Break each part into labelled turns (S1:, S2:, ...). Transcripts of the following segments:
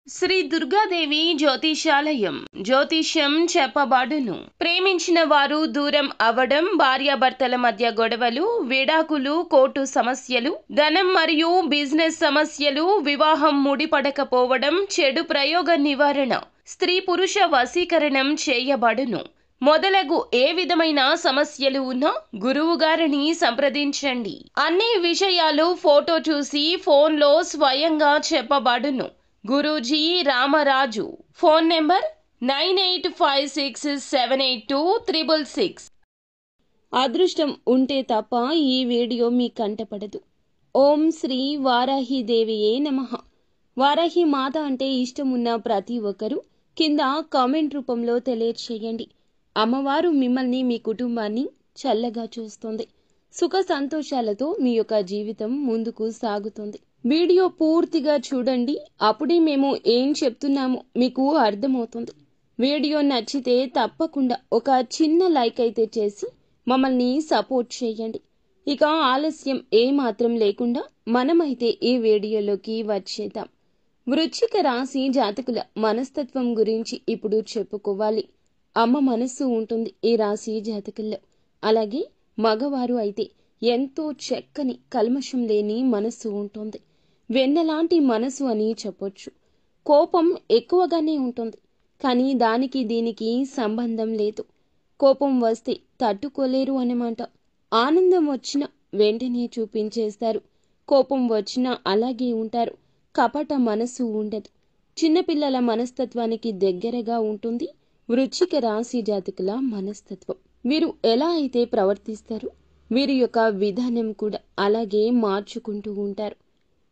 S1: శ్రీ దుర్గాదేవి జ్యోతిషాలయం జ్యోతిష్యం చెప్పబడును. ప్రేమించిన వారు దూరం అవ్వడం, భార్యాభర్తల మధ్య గొడవలు, విడాకులు, కోర్టు సమస్యలు, ధనం మరియు బిజినెస్ సమస్యలు, వివాహం ముడిపడకపోవడం, చెడు ప్రయోగ నివారణ, స్త్రీ పురుష వశీకరణం చేయబడును. మొదలగు ఏ విధమైన సమస్యలు ఉన్నా గురువు గారిని సంప్రదించండి. అన్ని విషయాలు ఫోటో చూసి ఫోన్లో స్వయంగా చెప్పబడును. గురూజీ రామరాజు. Phone number 9856782666. అదృష్టం ఉంటే తప్ప ఈ వీడియో మీ కంటపడదు. ఓం శ్రీ వారాహిదేవియే నమః. వారాహి మాత అంటే ఇష్టమున్న ప్రతి ఒక్కరూ కింద కామెంట్ రూపంలో తెలియచేయండి. అమ్మవారు మిమ్మల్ని, మీ కుటుంబాన్ని చల్లగా చూస్తుంది. సుఖ సంతోషాలతో మీ యొక్క జీవితం ముందుకు సాగుతుంది. వీడియో పూర్తిగా చూడండి, అప్పుడే మేము ఏం చెప్తున్నామో మీకు అర్థమవుతుంది. వీడియో నచ్చితే తప్పకుండా ఒక చిన్న లైక్ అయితే చేసి మమ్మల్ని సపోర్ట్ చేయండి. ఇక ఆలస్యం ఏమాత్రం లేకుండా మనమైతే ఈ వీడియోలోకి వచ్చేద్దాం. వృశ్చిక రాశి జాతకుల మనస్తత్వం గురించి ఇప్పుడు చెప్పుకోవాలి. అమ్మ మనస్సు ఉంటుంది ఈ రాశి జాతకుల్లో. అలాగే మగవారు అయితే ఎంతో చక్కని కల్మషం లేని మనస్సు ఉంటుంది. వెన్నలాంటి మనసు అని చెప్పొచ్చు. కోపం ఎక్కువగానే ఉంటుంది, కానీ దానికి దీనికి సంబంధం లేదు. కోపం వస్తే తట్టుకోలేరు అన్నమాట. ఆనందం వచ్చినా వెంటనే చూపించేస్తారు. కోపం వచ్చినా అలాగే ఉంటారు. కపట మనసు ఉండదు. చిన్నపిల్లల మనస్తత్వానికి దగ్గరగా ఉంటుంది వృశ్చిక రాశి జాతకుల మనస్తత్వం. వీరు ఎలా అయితే ప్రవర్తిస్తారు, వీరి యొక్క విధానం కూడా అలాగే మార్చుకుంటూ ఉంటారు.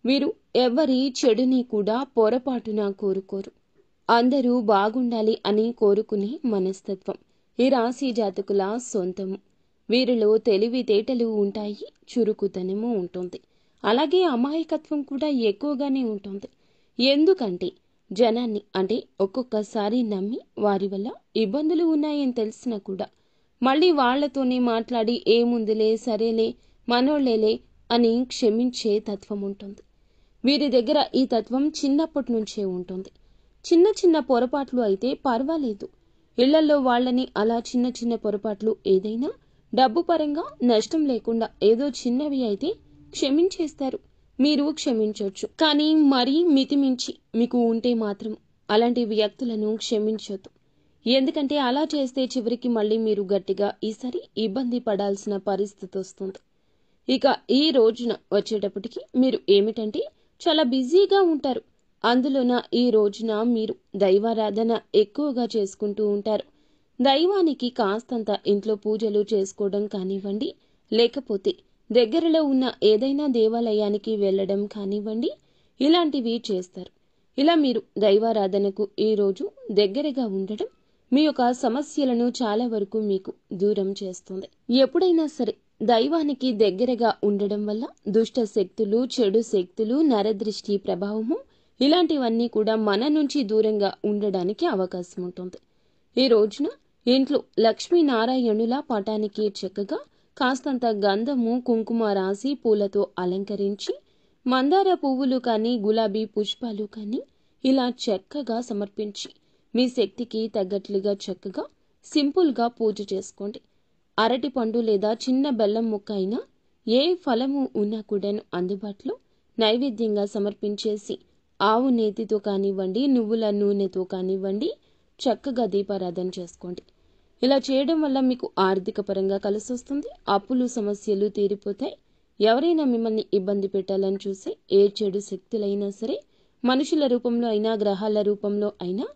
S1: వీరు ఎవరి చెడుని కూడా పొరపాటున కోరుకోరు. అందరూ బాగుండాలి అని కోరుకునే మనస్తత్వం ఈ రాశి జాతకుల సొంతము. వీరిలో తెలివితేటలు ఉంటాయి, చురుకుతనము ఉంటుంది. అలాగే అమాయకత్వం కూడా ఎక్కువగానే ఉంటుంది. ఎందుకంటే జనాన్ని అంటే ఒక్కొక్కసారి నమ్మి వారి వల్ల ఇబ్బందులు ఉన్నాయని తెలిసినా కూడా మళ్ళీ వాళ్లతోనే మాట్లాడి ఏముందిలే, సరేలే, మనోళ్లేలే అని క్షమించే తత్వం ఉంటుంది. వీరి దగ్గర ఈ తత్వం చిన్నప్పటి నుంచే ఉంటుంది. చిన్న చిన్న పొరపాట్లు అయితే పర్వాలేదు. ఇళ్లలో వాళ్ళని అలా చిన్న చిన్న పొరపాట్లు ఏదైనా డబ్బు పరంగా నష్టం లేకుండా ఏదో చిన్నవి అయితే క్షమించేస్తారు. మీరు క్షమించవచ్చు, కానీ మరీ మితిమించి మీకు ఉంటే మాత్రం అలాంటి వ్యక్తులను క్షమించొద్దు. ఎందుకంటే అలా చేస్తే చివరికి మళ్ళీ మీరు గట్టిగా ఈసారి ఇబ్బంది పడాల్సిన పరిస్థితి వస్తుంది. ఇక ఈ రోజున వచ్చేటప్పటికి మీరు ఏమిటంటే చాలా బిజీగా ఉంటారు. అందులోన ఈ రోజున మీరు దైవారాధన ఎక్కువగా చేసుకుంటూ ఉంటారు. దైవానికి కాస్తంత ఇంట్లో పూజలు చేసుకోవడం కానివ్వండి, లేకపోతే దగ్గరలో ఉన్న ఏదైనా దేవాలయానికి వెళ్ళడం కానివ్వండి, ఇలాంటివి చేస్తారు. ఇలా మీరు దైవారాధనకు ఈ రోజు దగ్గరగా ఉండడం మీ యొక్క సమస్యలను చాలా వరకు మీకు దూరం చేస్తుంది. ఎప్పుడైనా సరే దైవానికి దగ్గరగా ఉండడం వల్ల దుష్ట శక్తులు, చెడు శక్తులు, నరదృష్టి ప్రభావము ఇలాంటివన్నీ కూడా మన నుంచి దూరంగా ఉండడానికి అవకాశం ఉంటుంది. ఈ రోజున ఇంట్లో లక్ష్మీనారాయణుల పటానికి చక్కగా కాస్తంత గంధము, కుంకుమ రాసి పూలతో అలంకరించి మందార పువ్వులు కానీ, గులాబీ పుష్పాలు కానీ ఇలా చక్కగా సమర్పించి మీ శక్తికి తగ్గట్లుగా చక్కగా సింపుల్గా పూజ చేసుకోండి. అరటి పండు లేదా చిన్న బెల్లం ముక్క అయినా ఏ ఫలము ఉన్నా కూడాను అందుబాటులో నైవేద్యంగా సమర్పించేసి ఆవు నేతితో కానివ్వండి, నువ్వుల నూనెతో కానివ్వండి చక్కగా దీపారాధన చేసుకోండి. ఇలా చేయడం వల్ల మీకు ఆర్థిక పరంగా కలిసి వస్తుంది. అప్పులు సమస్యలు తీరిపోతాయి. ఎవరైనా మిమ్మల్ని ఇబ్బంది పెట్టాలని చూసే ఏ చెడు శక్తులైనా సరే, మనుషుల రూపంలో అయినా, గ్రహాల రూపంలో అయినా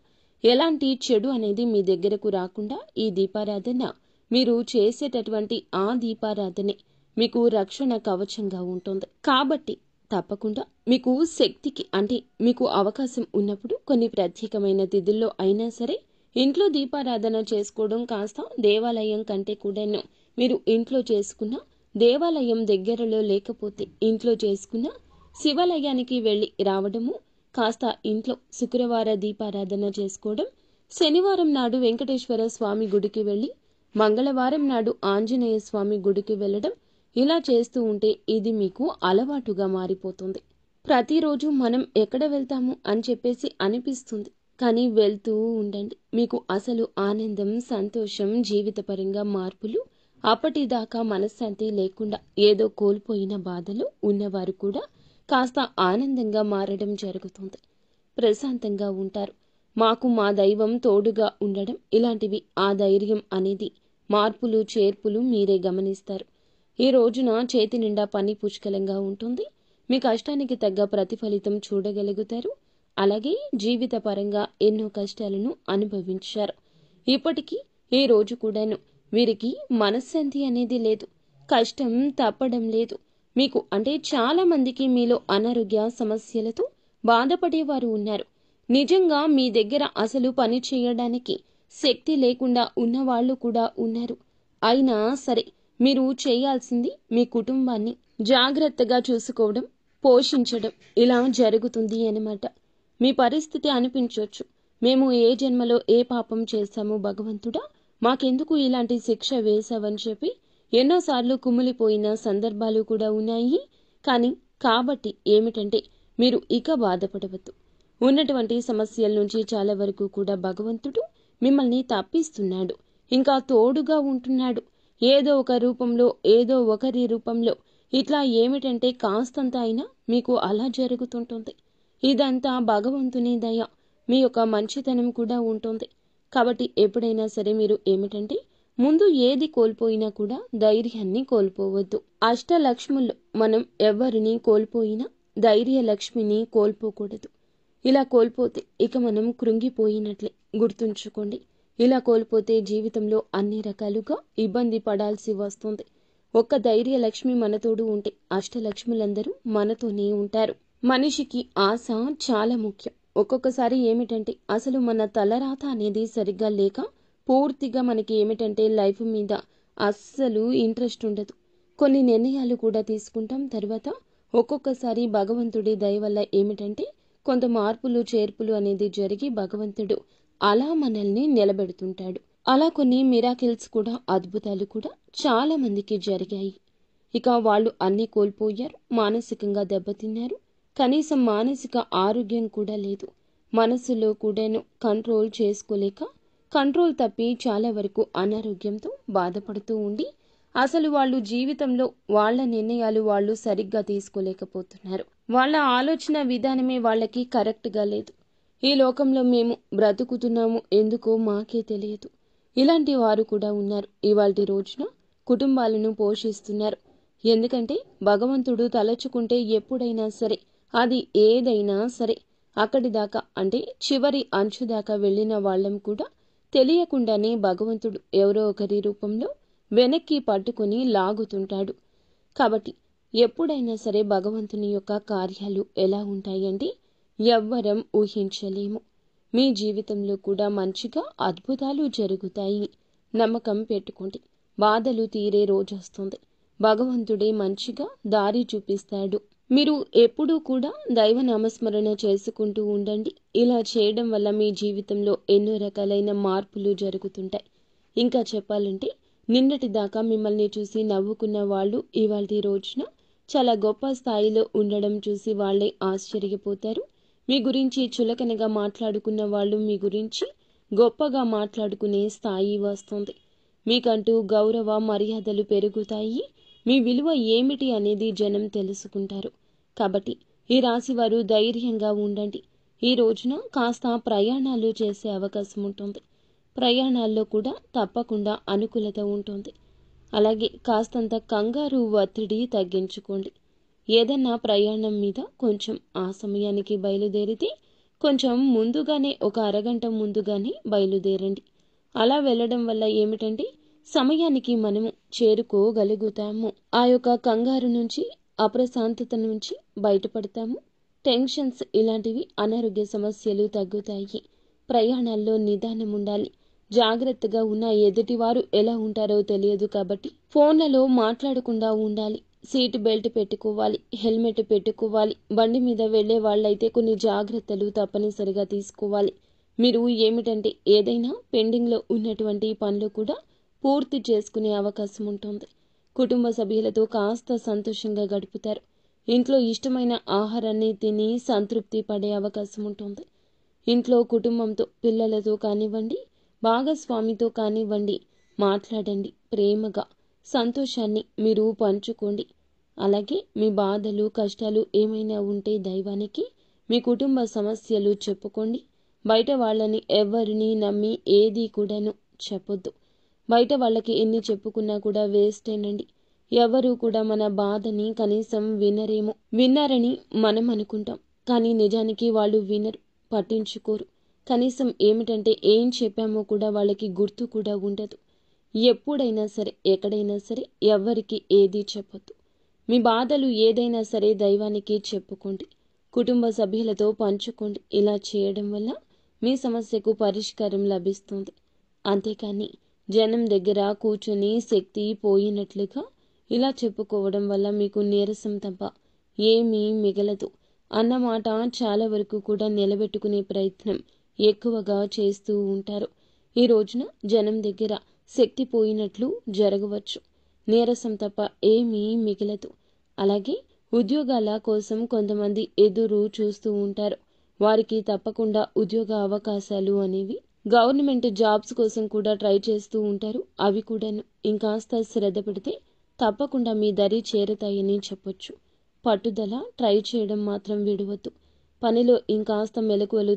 S1: ఎలాంటి చెడు అనేది మీ దగ్గరకు రాకుండా ఈ దీపారాధన మీరు చేసేటటువంటి ఆ దీపారాధనే మీకు రక్షణ కవచంగా ఉంటుంది. కాబట్టి తప్పకుండా మీకు శక్తికి అంటే మీకు అవకాశం ఉన్నప్పుడు కొన్ని ప్రత్యేకమైన తిథుల్లో అయినా సరే ఇంట్లో దీపారాధన చేసుకోవడం కాస్త దేవాలయం కంటే కూడాను మీరు ఇంట్లో చేసుకున్న, దేవాలయం దగ్గరలో లేకపోతే ఇంట్లో చేసుకున్న శివాలయానికి వెళ్ళి రావడము, కాస్త ఇంట్లో శుక్రవార దీపారాధన చేసుకోవడం, శనివారం నాడు వెంకటేశ్వర స్వామి గుడికి వెళ్ళి మంగళవారం నాడు ఆంజనేయ స్వామి గుడికి వెళ్ళడం, ఇలా చేస్తూ ఉంటే ఇది మీకు అలవాటుగా మారిపోతుంది. ప్రతిరోజు మనం ఎక్కడ వెళ్తాము అని చెప్పేసి అనిపిస్తుంది. కానీ వెళ్తూ ఉండండి. మీకు అసలు ఆనందం, సంతోషం, జీవితపరంగా మార్పులు, అప్పటిదాకా మనశ్శాంతి లేకుండా ఏదో కోల్పోయిన బాధలు ఉన్నవారు కూడా కాస్త ఆనందంగా మారడం జరుగుతుంది. ప్రశాంతంగా ఉంటారు. మాకు మా దైవం తోడుగా ఉండడం, ఇలాంటివి ఆ ధైర్యం అనేది మార్పులు చేర్పులు మీరే గమనిస్తారు. ఈ రోజున చేతి నిండా పని పుష్కలంగా ఉంటుంది. మీ కష్టానికి తగ్గ ప్రతిఫలితం చూడగలుగుతారు. అలాగే జీవిత పరంగా ఎన్నో కష్టాలను అనుభవించారు. ఇప్పటికీ ఈ రోజు కూడాను వీరికి మనశ్శాంతి అనేది లేదు. కష్టం తప్పడం లేదు. మీకు అంటే చాలా మందికి మీలో అనారోగ్య సమస్యలతో బాధపడేవారు ఉన్నారు. నిజంగా మీ దగ్గర అసలు పని చేయడానికి శక్తి లేకుండా ఉన్నవాళ్లు కూడా ఉన్నారు. అయినా సరే మీరు చేయాల్సింది మీ కుటుంబాన్ని జాగ్రత్తగా చూసుకోవడం, పోషించడం ఇలా జరుగుతుంది అన్నమాట. మీ పరిస్థితి అనిపించవచ్చు, మేము ఏ జన్మలో ఏ పాపం చేశాము భగవంతుడా, మాకెందుకు ఇలాంటి శిక్ష వేశావని చెప్పి ఎన్నోసార్లు కుమిలిపోయిన సందర్భాలు కూడా ఉన్నాయి. కానీ కాబట్టి ఏమిటంటే మీరు ఇక బాధపడవద్దు. ఉన్నటువంటి సమస్యల నుంచి చాలా వరకు కూడా భగవంతుడు మిమ్మల్ని తప్పిస్తున్నాడు. ఇంకా తోడుగా ఉంటున్నాడు. ఏదో ఒక రూపంలో, ఏదో ఒకరి రూపంలో. ఇట్లా ఏమిటంటే కాస్తంత అయినా మీకు అలా జరుగుతుంటుంది. ఇదంతా భగవంతుని దయ, మీ యొక్క మంచితనం కూడా ఉంటుంది. కాబట్టి ఎప్పుడైనా సరే మీరు ఏమిటంటే ముందు ఏది కోల్పోయినా కూడా ధైర్యాన్ని కోల్పోవద్దు. అష్టలక్ష్ముల్లో మనం ఎవరిని కోల్పోయినా ధైర్య లక్ష్మిని కోల్పోకూడదు. ఇలా కోల్పోతే ఇక మనం కృంగిపోయినట్లే, గుర్తుంచుకోండి. ఇలా కోల్పోతే జీవితంలో అన్ని రకాలుగా ఇబ్బంది పడాల్సి వస్తుంది. ఒక్క ధైర్య లక్ష్మి మనతోడు ఉంటే అష్టలక్ష్ములందరూ మనతోనే ఉంటారు. మనిషికి ఆశ చాలా ముఖ్యం. ఒక్కొక్కసారి ఏమిటంటే అసలు మన తలరాత అనేది సరిగ్గా లేక పూర్తిగా మనకి ఏమిటంటే లైఫ్ మీద అస్సలు ఇంట్రెస్ట్ ఉండదు. కొన్ని నిర్ణయాలు కూడా తీసుకుంటాం. తర్వాత ఒక్కొక్కసారి భగవంతుడి దయ వల్ల ఏమిటంటే కొంత మార్పులు చేర్పులు అనేది జరిగి భగవంతుడు అలా మనల్ని నిలబెడుతుంటాడు. అలా కొన్ని మిరాకిల్స్ కూడా, అద్భుతాలు కూడా చాలా మందికి జరిగాయి. ఇక వాళ్ళు అన్నీ కోల్పోయారు, మానసికంగా దెబ్బతిన్నారు. కనీసం మానసిక ఆరోగ్యం కూడా లేదు. మనసులో కూడాను కంట్రోల్ చేసుకోలేక, కంట్రోల్ తప్పి చాలా వరకు అనారోగ్యంతో బాధపడుతూ ఉండి అసలు వాళ్ళు జీవితంలో వాళ్ళ నిర్ణయాలు వాళ్ళు సరిగ్గా తీసుకోలేకపోతున్నారు. వాళ్ళ ఆలోచన విధానమే వాళ్ళకి కరెక్ట్గా లేదు. ఈ లోకంలో మేము బ్రతుకుతున్నాము ఎందుకో మాకే తెలియదు. ఇలాంటి వారు కూడా ఉన్నారు. ఇవాల్టి రోజున కుటుంబాలను పోషిస్తున్నారు. ఎందుకంటే భగవంతుడు తలచుకుంటే ఎప్పుడైనా సరే, అది ఏదైనా సరే, అక్కడి దాకా అంటే చివరి అంచు దాకా వెళ్ళిన వాళ్ళం కూడా తెలియకుండానే భగవంతుడు ఎవరో ఒకరి రూపంలో వెనక్కి పట్టుకుని లాగుతుంటాడు. కాబట్టి ఎప్పుడైనా సరే భగవంతుని యొక్క కార్యాలు ఎలా ఉంటాయంటే ఎవ్వరం ఊహించలేము. మీ జీవితంలో కూడా మంచిగా అద్భుతాలు జరుగుతాయి. నమ్మకం పెట్టుకోండి. బాధలు తీరే రోజొస్తుంది. భగవంతుడే మంచిగా దారి చూపిస్తాడు. మీరు ఎప్పుడూ కూడా దైవ నామస్మరణ చేసుకుంటూ ఉండండి. ఇలా చేయడం వల్ల మీ జీవితంలో ఎన్నో రకాలైన మార్పులు జరుగుతుంటాయి. ఇంకా చెప్పాలంటే నిన్నటి దాకా మిమ్మల్ని చూసి నవ్వుకున్న వాళ్ళు ఇవాల్టి రోజున చాలా గొప్ప స్థాయిలో ఉండడం చూసి వాళ్ళే ఆశ్చర్యపోతారు. మీ గురించి చులకనగా మాట్లాడుకున్న వాళ్ళు మీ గురించి గొప్పగా మాట్లాడుకునే స్థాయి వస్తుంది. మీకంటూ గౌరవ మర్యాదలు పెరుగుతాయి. మీ విలువ ఏమిటి అనేది జనం తెలుసుకుంటారు. కాబట్టి ఈ రాశి వారు ధైర్యంగా ఉండండి. ఈ రోజున కాస్త ప్రయాణాలు చేసే అవకాశం ఉంటుంది. ప్రయాణాల్లో కూడా తప్పకుండా అనుకూలత ఉంటుంది. అలాగే కాస్తంత కంగారు ఒత్తిడి తగ్గించుకోండి. ఏదన్నా ప్రయాణం మీద కొంచెం ఆ సమయానికి బయలుదేరితే కొంచెం ముందుగానే, ఒక అరగంట ముందుగానే బయలుదేరండి. అలా వెళ్ళడం వల్ల ఏమిటంటే సమయానికి మనము చేరుకోగలుగుతాము. ఆ యొక్క కంగారు నుంచి, అప్రశాంతత నుంచి బయటపడతాము. టెన్షన్స్ ఇలాంటివి, అనారోగ్య సమస్యలు తగ్గుతాయి. ప్రయాణాల్లో నిదానం ఉండాలి. జాగ్రత్తగా ఉన్న ఎదుటివారు ఎలా ఉంటారో తెలియదు కాబట్టి ఫోన్లలో మాట్లాడకుండా ఉండాలి. సీట్ బెల్ట్ పెట్టుకోవాలి, హెల్మెట్ పెట్టుకోవాలి. బండి మీద వెళ్లే వాళ్ళైతే కొన్ని జాగ్రత్తలు తప్పనిసరిగా తీసుకోవాలి. మీరు ఏమిటంటే ఏదైనా పెండింగ్లో ఉన్నటువంటి పనులు కూడా పూర్తి చేసుకునే అవకాశం ఉంటుంది. కుటుంబ సభ్యులతో కాస్త సంతోషంగా గడుపుతారు. ఇంట్లో ఇష్టమైన ఆహారాన్ని తిని సంతృప్తి పడే అవకాశం ఉంటుంది. ఇంట్లో కుటుంబంతో, పిల్లలతో కానివ్వండి, భాగస్వామితో కానివ్వండి, మాట్లాడండి. ప్రేమగా సంతోషాన్ని మీరు పంచుకోండి. అలాగే మీ బాధలు, కష్టాలు ఏమైనా ఉంటే దైవానికి, మీ కుటుంబ సమస్యలు చెప్పుకోండి. బయట వాళ్ళని ఎవరిని నమ్మి ఏది కూడాను చెప్పొద్దు. బయట వాళ్ళకి ఎన్ని చెప్పుకున్నా కూడా వేస్టేనండి. ఎవరు కూడా మన బాధని కనీసం వినరేమో. విన్నారని మనం అనుకుంటాం, కానీ నిజానికి వాళ్ళు వినరు, పట్టించుకోరు. కనీసం ఏమిటంటే ఏం చెప్పామో కూడా వాళ్ళకి గుర్తు కూడా ఉండదు. ఎప్పుడైనా సరే, ఎక్కడైనా సరే ఎవరికి ఏది చెప్పొద్దు. మీ బాధలు ఏదైనా సరే దైవానికి చెప్పుకోండి. కుటుంబ సభ్యులతో పంచుకోండి. ఇలా చేయడం వల్ల మీ సమస్యకు పరిష్కారం లభిస్తుంది. అంతేకాని జనం దగ్గర కూర్చొని శక్తి పోయినట్లుగా ఇలా చెప్పుకోవడం వల్ల మీకు నీరసం తప్ప ఏమీ మిగలదు అన్నమాట. చాలా వరకు కూడా నిలబెట్టుకునే ప్రయత్నం ఎక్కువగా చేస్తూ ఉంటారు. ఈ రోజున జనం దగ్గర శక్తి పోయినట్లు జరగవచ్చు. నీరసం తప్ప ఏమీ మిగలదు. అలాగే ఉద్యోగాల కోసం కొంతమంది ఎదురు చూస్తూ ఉంటారు. వారికి తప్పకుండా ఉద్యోగ అవకాశాలు అనేవి, గవర్నమెంట్ జాబ్స్ కోసం కూడా ట్రై చేస్తూ ఉంటారు. అవి కూడాను ఇంకాస్త శ్రద్ధ పెడితే తప్పకుండా మీ దరి చేరుతాయని చెప్పొచ్చు. పట్టుదల, ట్రై చేయడం మాత్రం విడవద్దు. పనిలో ఇంకాస్త మెలకువలు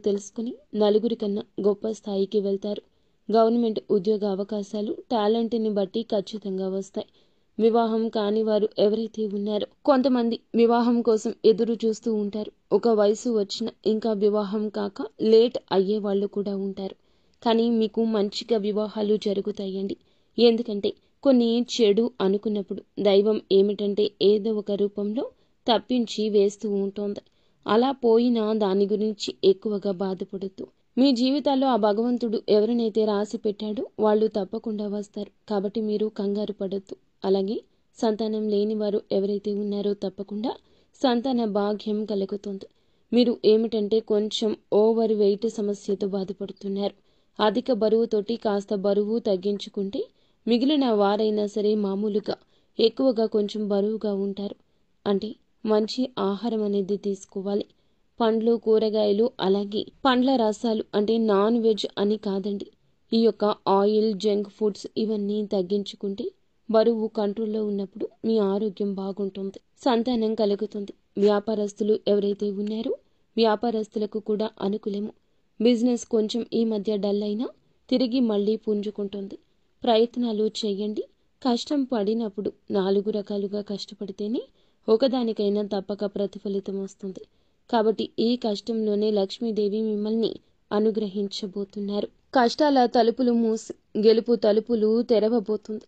S1: తెలుసుకుని నలుగురి కన్నా గొప్ప స్థాయికి వెళ్తారు. గవర్నమెంట్ ఉద్యోగ అవకాశాలు టాలెంట్ని బట్టి ఖచ్చితంగా వస్తాయి. వివాహం కాని వారు ఎవరైతే ఉన్నారో, కొంతమంది వివాహం కోసం ఎదురు చూస్తూ ఉంటారు. ఒక వయసు వచ్చిన ఇంకా వివాహం కాక లేట్ అయ్యే వాళ్ళు కూడా ఉంటారు. కానీ మీకు మంచిగా వివాహాలు జరుగుతాయండి. ఎందుకంటే కొన్ని చెడు అనుకున్నప్పుడు దైవం ఏమిటంటే ఏదో ఒక రూపంలో తప్పించి వేస్తూ ఉంటుంది. అలా పోయినా దాని గురించి ఎక్కువగా బాధపడద్దు. మీ జీవితాల్లో ఆ భగవంతుడు ఎవరినైతే రాసి పెట్టాడో వాళ్ళు తప్పకుండా వస్తారు. కాబట్టి మీరు కంగారు పడొద్దు. అలాగే సంతానం లేని వారు ఎవరైతే ఉన్నారో తప్పకుండా సంతాన భాగ్యం కలుగుతుంది. మీరు ఏమిటంటే కొంచెం ఓవర్ వెయిట్ సమస్యతో బాధపడుతున్నారు. అధిక బరువుతోటి కాస్త బరువు తగ్గించుకుంటే మిగిలిన వారైనా సరే మామూలుగా ఎక్కువగా కొంచెం బరువుగా ఉంటారు. అంటే మంచి ఆహారం అనేది తీసుకోవాలి. పండ్లు, కూరగాయలు, అలాగే పండ్ల రసాలు, అంటే నాన్ వెజ్ అని కాదండి. ఈ యొక్క ఆయిల్, జంక్ ఫుడ్స్ ఇవన్నీ తగ్గించుకుంటే బరువు కంట్రోల్లో ఉన్నప్పుడు మీ ఆరోగ్యం బాగుంటుంది. సంతానం కలుగుతుంది. వ్యాపారస్తులు ఎవరైతే ఉన్నారో వ్యాపారస్తులకు కూడా అనుకూలము. బిజినెస్ కొంచెం ఈ మధ్య డల్ అయినా తిరిగి మళ్ళీ పుంజుకుంటుంది. ప్రయత్నాలు చేయండి. కష్టం పడినప్పుడు 4 రకాలుగా కష్టపడితేనే ఒకదానికైనా తప్పక ప్రతిఫలితం వస్తుంది. కాబట్టి ఈ కష్టంలోనే లక్ష్మీదేవి మిమ్మల్ని అనుగ్రహించబోతున్నారు. కష్టాల తలుపులు మూసి గెలుపు తలుపులు తెరవబోతుంది.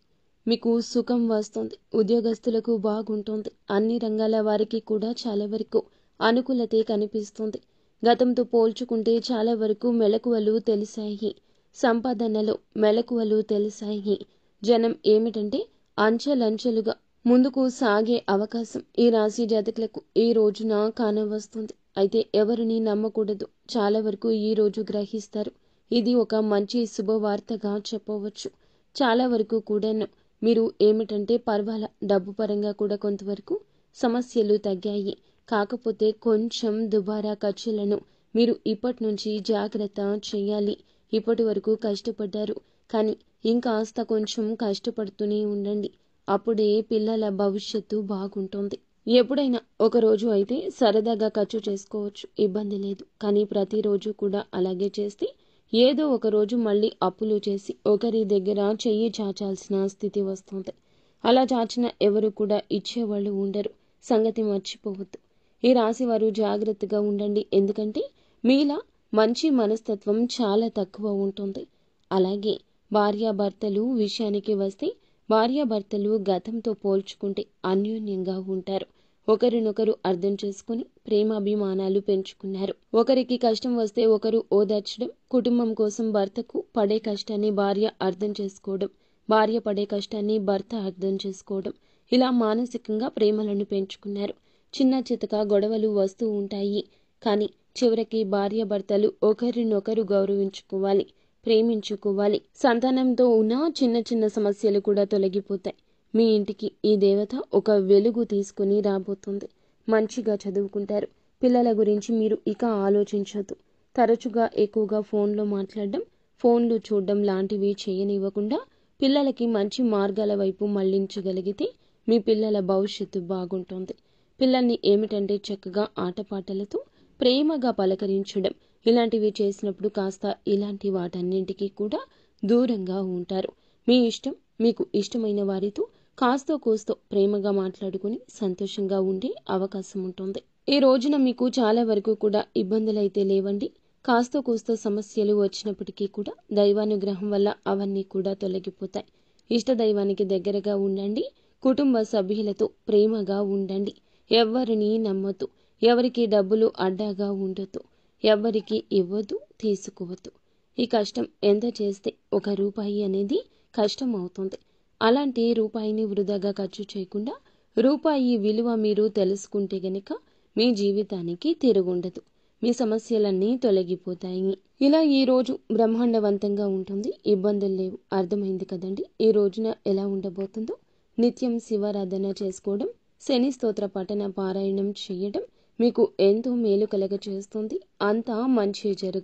S1: మీకు సుఖం వస్తుంది. ఉద్యోగస్తులకు బాగుంటుంది. అన్ని రంగాల వారికి కూడా చాలా వరకు అనుకూలతే కనిపిస్తుంది. గతంతో పోల్చుకుంటే చాలా వరకు మెలకువలు తెలిసాయి. సంపాదనలో మెలకువలు తెలిసాయి. జనం ఏమిటంటే అంచెలంచెలుగా ముందుకు సాగే అవకాశం ఈ రాశి జాతకులకు ఈ రోజున కానవస్తుంది. అయితే ఎవరిని నమ్మకూడదు. చాలా వరకు ఈ రోజు గ్రహిస్తారు. ఇది ఒక మంచి శుభవార్తగా చెప్పవచ్చు. చాలా వరకు కూడాను మీరు ఏమిటంటే పర్వాలా, డబ్బు పరంగా కూడా కొంతవరకు సమస్యలు తగ్గాయి. కాకపోతే కొంచెం దుబారా ఖర్చులను మీరు ఇప్పటి నుంచి జాగ్రత్త చేయాలి. ఇప్పటి వరకు కష్టపడ్డారు, కానీ ఇంకాస్త కొంచెం కష్టపడుతూనే ఉండండి. అప్పుడే పిల్లల భవిష్యత్తు బాగుంటుంది. ఎప్పుడైనా ఒకరోజు అయితే సరదాగా ఖర్చు చేసుకోవచ్చు, ఇబ్బంది లేదు. కానీ ప్రతిరోజు కూడా అలాగే చేస్తే ఏదో ఒక రోజు మళ్ళీ అప్పులు చేసి ఒకరి దగ్గర చెయ్యి చాచాల్సిన స్థితి వస్తుంది. అలా చాచిన ఎవరు కూడా ఇచ్చేవాళ్ళు ఉండరు. సంగతి మర్చిపోవద్దు. ఈ రాశి వారు జాగ్రత్తగా ఉండండి. ఎందుకంటే మీలా మంచి మనస్తత్వం చాలా తక్కువ ఉంటుంది. అలాగే భార్యాభర్తలు విషయానికి వస్తే భార్యాభర్తలు గతంతో పోల్చుకుంటే అన్యోన్యంగా ఉంటారు. ఒకరినొకరు అర్థం చేసుకుని ప్రేమాభిమానాలు పెంచుకున్నారు. ఒకరికి కష్టం వస్తే ఒకరు ఓదార్చడం, కుటుంబం కోసం భర్తకు పడే కష్టాన్ని భార్య అర్థం చేసుకోవడం, భార్య పడే కష్టాన్ని భర్త అర్థం చేసుకోవడం, ఇలా మానసికంగా ప్రేమలను పెంచుకున్నారు. చిన్న చితక గొడవలు వస్తూ ఉంటాయి. కానీ చివరికి భార్యాభర్తలు ఒకరినొకరు గౌరవించుకోవాలి, ప్రేమించుకోవాలి. సంతానంతో ఉన్న చిన్న చిన్న సమస్యలు కూడా తొలగిపోతాయి. మీ ఇంటికి ఈ దేవత ఒక వెలుగు తీసుకుని రాబోతుంది. మంచిగా చదువుకుంటారు. పిల్లల గురించి మీరు ఇక ఆలోచించొద్దు. తరచుగా ఎక్కువగా ఫోన్లో మాట్లాడడం, ఫోన్లు చూడడం లాంటివి చేయనివ్వకుండా పిల్లలకి మంచి మార్గాల వైపు మళ్లించగలిగితే మీ పిల్లల భవిష్యత్తు బాగుంటుంది. పిల్లల్ని ఏమిటంటే చక్కగా ఆటపాటలతో ప్రేమగా పలకరించడం, ఇలాంటివి చేసినప్పుడు కాస్త ఇలాంటి వాటన్నింటికి కూడా దూరంగా ఉంటారు. మీ ఇష్టం. మీకు ఇష్టమైన వారితో కాస్తో కూస్తో ప్రేమగా మాట్లాడుకుని సంతోషంగా ఉండే అవకాశం ఉంటుంది. ఈ రోజున మీకు చాలా వరకు కూడా ఇబ్బందులైతే లేవండి. కాస్తో కూస్తో సమస్యలు వచ్చినప్పటికీ కూడా దైవానుగ్రహం వల్ల అవన్నీ కూడా తొలగిపోతాయి. ఇష్ట దైవానికి దగ్గరగా ఉండండి. కుటుంబ సభ్యులతో ప్రేమగా ఉండండి. ఎవ్వరిని నమ్మొద్దు. ఎవరికి డబ్బులు అడ్డాగా ఉండొద్దు. ఎవ్వరికి ఇవ్వద్దు, తీసుకోవద్దు. ఈ కష్టం ఎంత చేస్తే ₹1 అనేది కష్టం అవుతుంది. అలాంటి రూపాయిని వృధాగా ఖర్చు చేయకుండా రూపాయి విలువ మీరు తెలుసుకుంటే గనక మీ జీవితానికి తిరుగుండదు. మీ సమస్యలన్నీ తొలగిపోతాయి. ఇలా ఈ రోజు బ్రహ్మాండవంతంగా ఉంటుంది. ఇబ్బందులు లేవు. అర్థమైంది కదండి ఈ రోజున ఎలా ఉండబోతుందో. నిత్యం శివారాధన చేసుకోవడం, శని స్తోత్ర పఠన పారాయణం చేయడం మీకు ఎంతో మేలు కలగ చేస్తుంది. అంతా మంచి జరుగుతుంది.